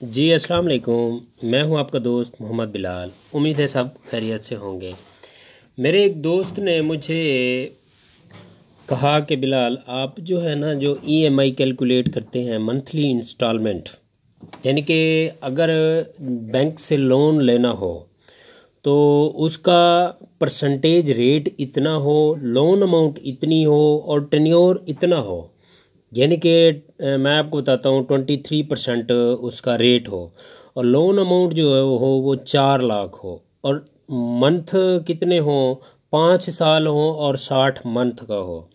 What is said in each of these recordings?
जी अस्सलाम वालेकुम। मैं हूं आपका दोस्त मोहम्मद बिलाल। उम्मीद है सब खैरियत से होंगे। मेरे एक दोस्त ने मुझे कहा कि बिलाल आप जो है ना जो ईएमआई कैलकुलेट करते हैं मंथली इंस्टॉलमेंट, यानी कि अगर बैंक से लोन लेना हो तो उसका परसेंटेज रेट इतना हो, लोन अमाउंट इतनी हो और टेन्योर इतना हो। यानी कि मैं आपको बताता हूँ 23% उसका रेट हो और लोन अमाउंट जो है वो हो वो 4 लाख हो और मंथ कितने हो, 5 साल हो और 60 मंथ का हो।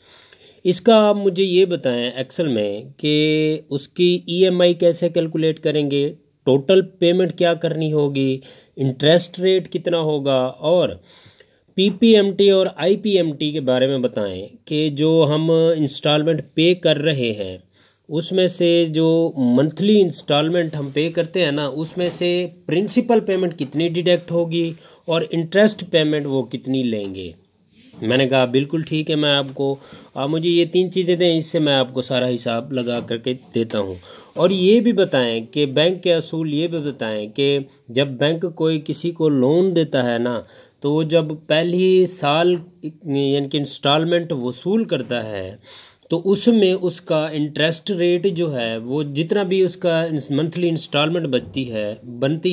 इसका आप मुझे ये बताएं एक्सेल में कि उसकी ईएमआई कैसे कैलकुलेट करेंगे, टोटल पेमेंट क्या करनी होगी, इंटरेस्ट रेट कितना होगा और पीपीएमटी और आईपीएमटी के बारे में बताएं कि जो हम इंस्टॉलमेंट पे कर रहे हैं उसमें से जो मंथली इंस्टॉलमेंट हम पे करते हैं ना उसमें से प्रिंसिपल पेमेंट कितनी डिडक्ट होगी और इंटरेस्ट पेमेंट वो कितनी लेंगे। मैंने कहा बिल्कुल ठीक है, मैं आपको आप मुझे ये 3 चीज़ें दें, इससे मैं आपको सारा हिसाब लगा करके देता हूँ। और ये भी बताएं कि बैंक के असूल ये भी बताएं कि जब बैंक कोई किसी को लोन देता है ना तो वो जब पहली साल यानी कि इंस्टॉलमेंट वसूल करता है तो उसमें उसका इंटरेस्ट रेट जो है वो जितना भी उसका मंथली इंस्टॉलमेंट बनती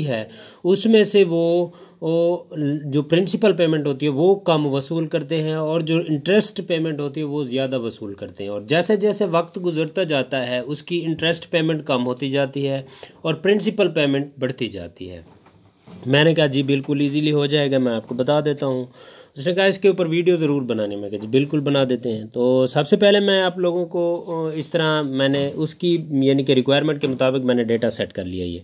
है उसमें से वो जो प्रिंसिपल पेमेंट होती है वो कम वसूल करते हैं और जो इंटरेस्ट पेमेंट होती है वो ज़्यादा वसूल करते हैं। और जैसे जैसे वक्त गुजरता जाता है उसकी इंटरेस्ट पेमेंट कम होती जाती है और प्रिंसिपल पेमेंट बढ़ती जाती है। मैंने कहा जी बिल्कुल इजीली हो जाएगा, मैं आपको बता देता हूँ। उसने कहा इसके ऊपर वीडियो ज़रूर बनाने, में कहा जी बिल्कुल बना देते हैं। तो सबसे पहले मैं आप लोगों को इस तरह मैंने उसकी यानी कि रिक्वायरमेंट के मुताबिक मैंने डेटा सेट कर लिया। ये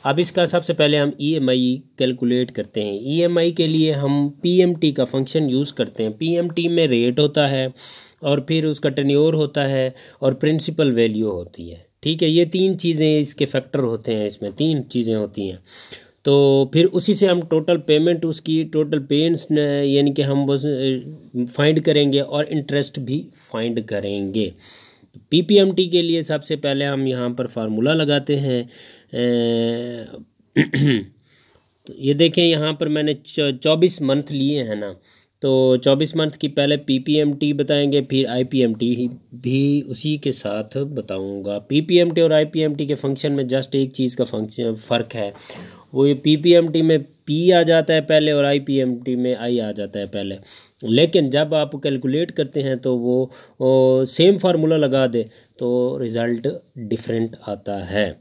अब इसका सबसे पहले हम ईएमआई कैलकुलेट करते हैं। ईएमआई के लिए हम पीएमटी का फंक्शन यूज़ करते हैं। पीएमटी में रेट होता है और फिर उसका टेन्योर होता है और प्रिंसिपल वैल्यू होती है। ठीक है, ये 3 चीज़ें इसके फैक्टर होते हैं, इसमें 3 चीज़ें होती हैं। तो फिर उसी से हम टोटल पेमेंट उसकी टोटल पेमेंट्स यानी कि हम बस फाइंड करेंगे और इंटरेस्ट भी फाइंड करेंगे। पीपीएमटी के लिए सबसे पहले हम यहाँ पर फार्मूला लगाते हैं। तो ये देखें यहाँ पर मैंने 24 मंथ लिए हैं ना, तो 24 मंथ की पहले पीपीएमटी बताएंगे फिर आईपीएमटी भी उसी के साथ बताऊंगा। पीपीएमटी और आईपीएमटी के फंक्शन में जस्ट एक चीज़ का फंक्शन फ़र्क है, वो ये पीपीएमटी में पी आ जाता है पहले और आईपीएमटी में आई आ जाता है पहले। लेकिन जब आप कैलकुलेट करते हैं तो वो सेम फार्मूला लगा दे तो रिज़ल्ट डिफरेंट आता है।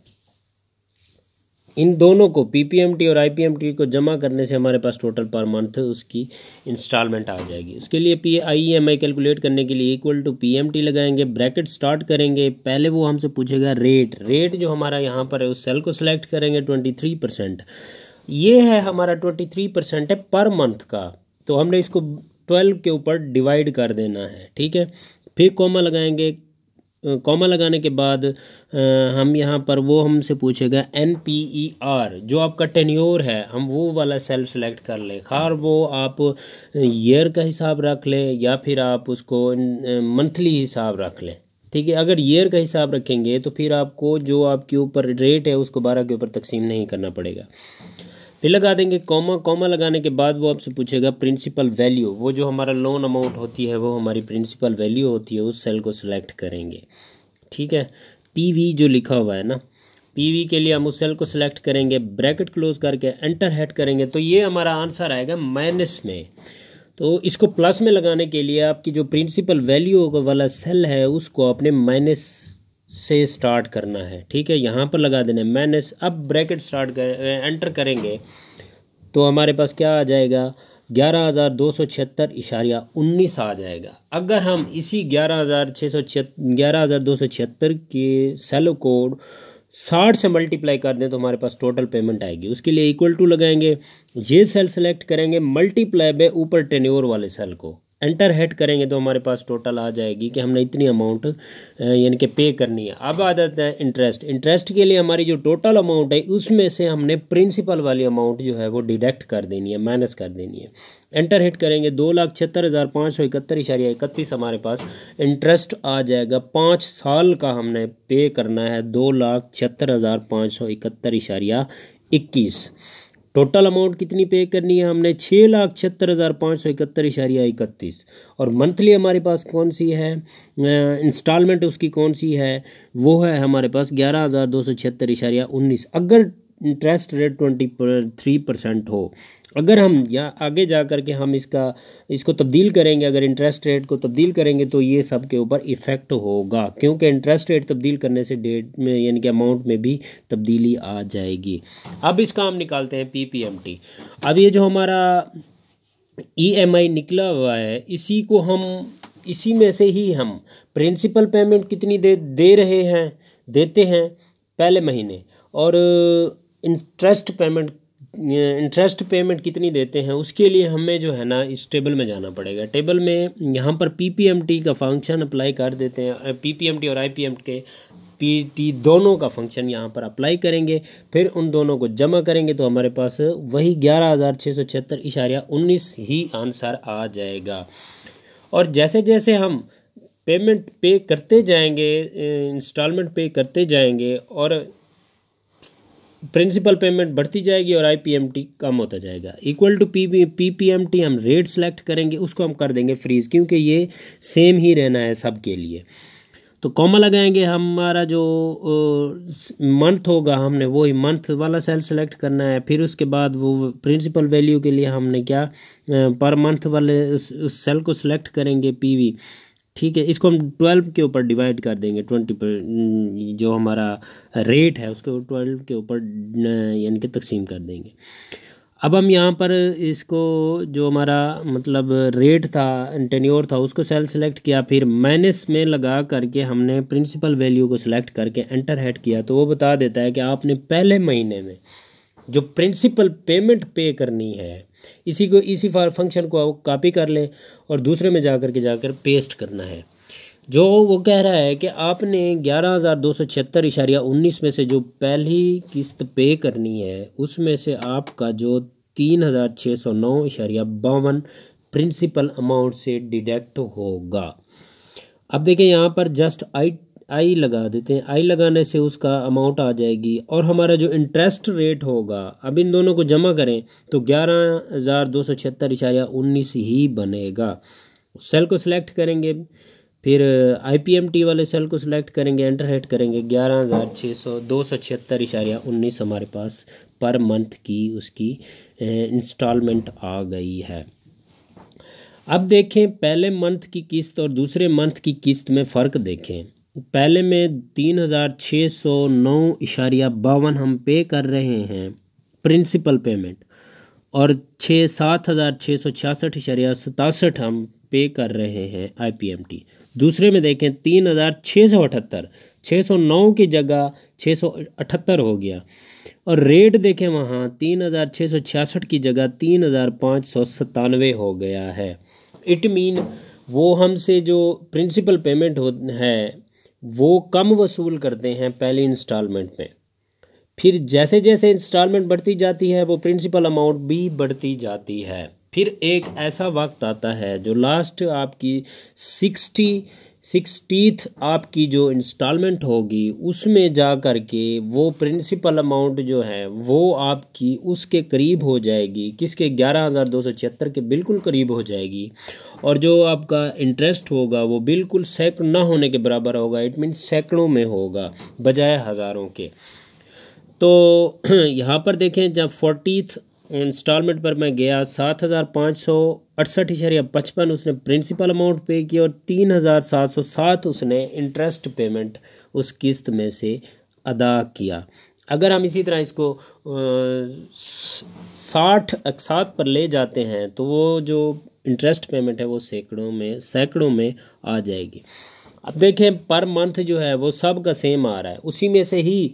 इन दोनों को पीपीएमटी और आईपीएमटी को जमा करने से हमारे पास टोटल पर मंथ उसकी इंस्टॉलमेंट आ जाएगी। उसके लिए ईएमआई कैलकुलेट करने के लिए इक्वल टू पीएमटी लगाएंगे, ब्रैकेट स्टार्ट करेंगे। पहले वो हमसे पूछेगा रेट जो हमारा यहाँ पर है उस सेल को सिलेक्ट करेंगे 23%। ये है हमारा 23% है पर मंथ का, तो हमने इसको 12 के ऊपर डिवाइड कर देना है। ठीक है, फिर कॉमा लगाएंगे। कॉमा लगाने के बाद हम यहाँ पर वो हमसे पूछेगा NPER जो आपका टेन्योर है, हम वो वाला सेल सेलेक्ट कर लें। खार वो आप ईयर का हिसाब रख लें या फिर आप उसको मंथली हिसाब रख लें। ठीक है, अगर ईयर का हिसाब रखेंगे तो फिर आपको जो आपके ऊपर रेट है उसको 12 के ऊपर तकसीम नहीं करना पड़ेगा। फिर लगा देंगे कॉमा लगाने के बाद वो आपसे पूछेगा प्रिंसिपल वैल्यू, वो जो हमारा लोन अमाउंट होती है वो हमारी प्रिंसिपल वैल्यू होती है, उस सेल को सिलेक्ट करेंगे। ठीक है, पीवी जो लिखा हुआ है ना, पीवी के लिए हम उस सेल को सिलेक्ट करेंगे, ब्रैकेट क्लोज करके एंटर हेड करेंगे तो ये हमारा आंसर आएगा माइनस में। तो इसको प्लस में लगाने के लिए आपकी जो प्रिंसिपल वैल्यू वाला सेल है उसको अपने माइनस से स्टार्ट करना है। ठीक है, यहाँ पर लगा देना है माइनस। अब ब्रैकेट स्टार्ट कर एंटर करेंगे तो हमारे पास क्या आ जाएगा, 11,276.19 आ जाएगा। अगर हम इसी 11,276 के सेल कोड 60 से मल्टीप्लाई कर दें तो हमारे पास टोटल पेमेंट आएगी। उसके लिए इक्वल टू लगाएंगे, ये सेल सेलेक्ट करेंगे, मल्टीप्लाई बाय ऊपर टेन्योर वाले सेल को। एंटर हेड करेंगे तो हमारे पास टोटल आ जाएगी कि हमने इतनी अमाउंट यानी कि पे करनी है। अब आ जाता है इंटरेस्ट। इंटरेस्ट के लिए हमारी जो टोटल अमाउंट है उसमें से हमने प्रिंसिपल वाली अमाउंट जो है वो डिडक्ट कर देनी है, माइनस कर देनी है। एंटर हिट करेंगे 2,76,571.31 हमारे पास इंटरेस्ट आ जाएगा। 5 साल का हमने पे करना है 2,76,571.21। टोटल अमाउंट कितनी पे करनी है हमने 6,76,571.31। और मंथली हमारे पास कौन सी है इंस्टॉलमेंट उसकी कौन सी है, वो है हमारे पास 11,276.19। अगर इंटरेस्ट रेट 23% हो, अगर हम या आगे जा कर के हम इसको तब्दील करेंगे, अगर इंटरेस्ट रेट को तब्दील करेंगे तो ये सब के ऊपर इफ़ेक्ट होगा, क्योंकि इंटरेस्ट रेट तब्दील करने से डेट में यानी कि अमाउंट में भी तब्दीली आ जाएगी। अब इसका हम निकालते हैं पीपीएमटी। अब ये जो हमारा ईएमआई निकला हुआ है इसी में से ही हम प्रिंसिपल पेमेंट कितनी दे रहे हैं, देते हैं पहले महीने, और इंटरेस्ट पेमेंट कितनी देते हैं उसके लिए हमें जो है ना इस टेबल में जाना पड़ेगा। टेबल में यहाँ पर पीपीएमटी का फंक्शन अप्लाई कर देते हैं। पीपीएमटी और आईपीएमटी के पीटी दोनों का फंक्शन यहाँ पर अप्लाई करेंगे, फिर उन दोनों को जमा करेंगे तो हमारे पास वही 11,676.19 ही आंसर आ जाएगा। और जैसे जैसे हम पेमेंट पे करते जाएंगे, इंस्टॉलमेंट पे करते जाएंगे और प्रिंसिपल पेमेंट बढ़ती जाएगी और आईपीएमटी कम होता जाएगा। इक्वल टू पीपीएमटी हम रेट सेलेक्ट करेंगे, उसको हम कर देंगे फ्रीज, क्योंकि ये सेम ही रहना है सब के लिए। तो कॉमा लगाएंगे, हमारा जो मंथ होगा हमने वही मंथ वाला सेल सेलेक्ट करना है। फिर उसके बाद वो प्रिंसिपल वैल्यू के लिए हमने क्या पर मंथ वाले उस सेल को सिलेक्ट करेंगे पीवी, ठीक है। इसको हम 12 के ऊपर डिवाइड कर देंगे, 20 पर जो हमारा रेट है उसको 12 के ऊपर यानी कि तकसीम कर देंगे। अब हम यहाँ पर इसको जो हमारा मतलब रेट था, टेन्योर था, उसको सेल सेलेक्ट किया, फिर माइनस में लगा करके हमने प्रिंसिपल वैल्यू को सिलेक्ट करके एंटर हेड किया तो वो बता देता है कि आपने पहले महीने में जो प्रिंसिपल पेमेंट पे करनी है इसी फंक्शन को कॉपी कर लें और दूसरे में जाकर पेस्ट करना है। जो वो कह रहा है कि आपने 11,276.19 में से जो पहली किस्त पे करनी है उसमें से आपका जो 3,609.52 प्रिंसिपल अमाउंट से डिडक्ट होगा। अब देखिए यहाँ पर जस्ट आई लगा देते हैं, आई लगाने से उसका अमाउंट आ जाएगी और हमारा जो इंटरेस्ट रेट होगा, अब इन दोनों को जमा करें तो 11,276.19 ही बनेगा। सेल को सिलेक्ट करेंगे, फिर आईपीएमटी वाले सेल को सिलेक्ट करेंगे, एंटर हेड करेंगे, 11,276.19 हमारे पास पर मंथ की उसकी इंस्टॉलमेंट आ गई है। अब देखें पहले मंथ की किस्त और दूसरे मंथ की किस्त में फ़र्क देखें। पहले में 3,609.52 हम पे कर रहे हैं प्रिंसिपल पेमेंट और 7,666.67 हम पे कर रहे हैं आईपीएमटी। दूसरे में देखें 3,678, 609 की जगह 678 हो गया और रेट देखें वहाँ 3,666 की जगह 3,597 हो गया है। इट मीन वो हमसे जो प्रिंसिपल पेमेंट है वो कम वसूल करते हैं पहली इंस्टॉलमेंट में, फिर जैसे जैसे इंस्टॉलमेंट बढ़ती जाती है वो प्रिंसिपल अमाउंट भी बढ़ती जाती है। फिर एक ऐसा वक्त आता है जो लास्ट आपकी 60th आपकी जो इंस्टॉलमेंट होगी उसमें जा कर के वो प्रिंसिपल अमाउंट जो है वो आपकी उसके करीब हो जाएगी, किसके 11,276 के बिल्कुल करीब हो जाएगी और जो आपका इंटरेस्ट होगा वो बिल्कुल सैकड़ों ना होने के बराबर होगा। इट मीन सैकड़ों में होगा बजाय हज़ारों के। तो यहाँ पर देखें जब 40th इंस्टॉलमेंट पर मैं गया 7,568.55 उसने प्रिंसिपल अमाउंट पे की और 3,707 उसने इंटरेस्ट पेमेंट उस किस्त में से अदा किया। अगर हम इसी तरह इसको 60 पर ले जाते हैं तो वो जो इंटरेस्ट पेमेंट है वो सैकड़ों में आ जाएगी। अब देखें पर मंथ जो है वो सब का सेम आ रहा है, उसी में से ही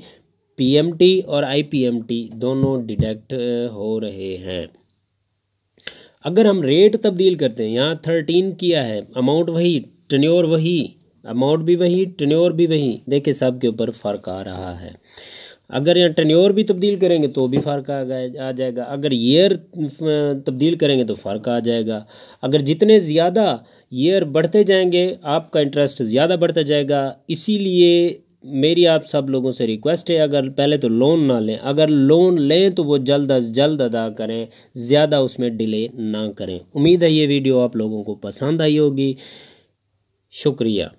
पीएमटी और आईपीएमटी दोनों डिडक्ट हो रहे हैं। अगर हम रेट तब्दील करते हैं, यहाँ 13 किया है, अमाउंट वही, टेन्योर वही, अमाउंट भी वही, टेन्योर भी वही, देखिए सब के ऊपर फ़र्क आ रहा है। अगर यहाँ टेन्योर भी तब्दील करेंगे तो भी फ़र्क आ जाएगा, अगर ईयर तब्दील करेंगे तो फ़र्क आ जाएगा। अगर जितने ज़्यादा ईयर बढ़ते जाएंगे आपका इंटरेस्ट ज़्यादा बढ़ता जाएगा। इसीलिए मेरी आप सब लोगों से रिक्वेस्ट है, अगर पहले तो लोन ना लें, अगर लोन लें तो वो जल्द अज जल्द अदा करें, ज़्यादा उसमें डिले ना करें। उम्मीद है ये वीडियो आप लोगों को पसंद आई होगी। शुक्रिया।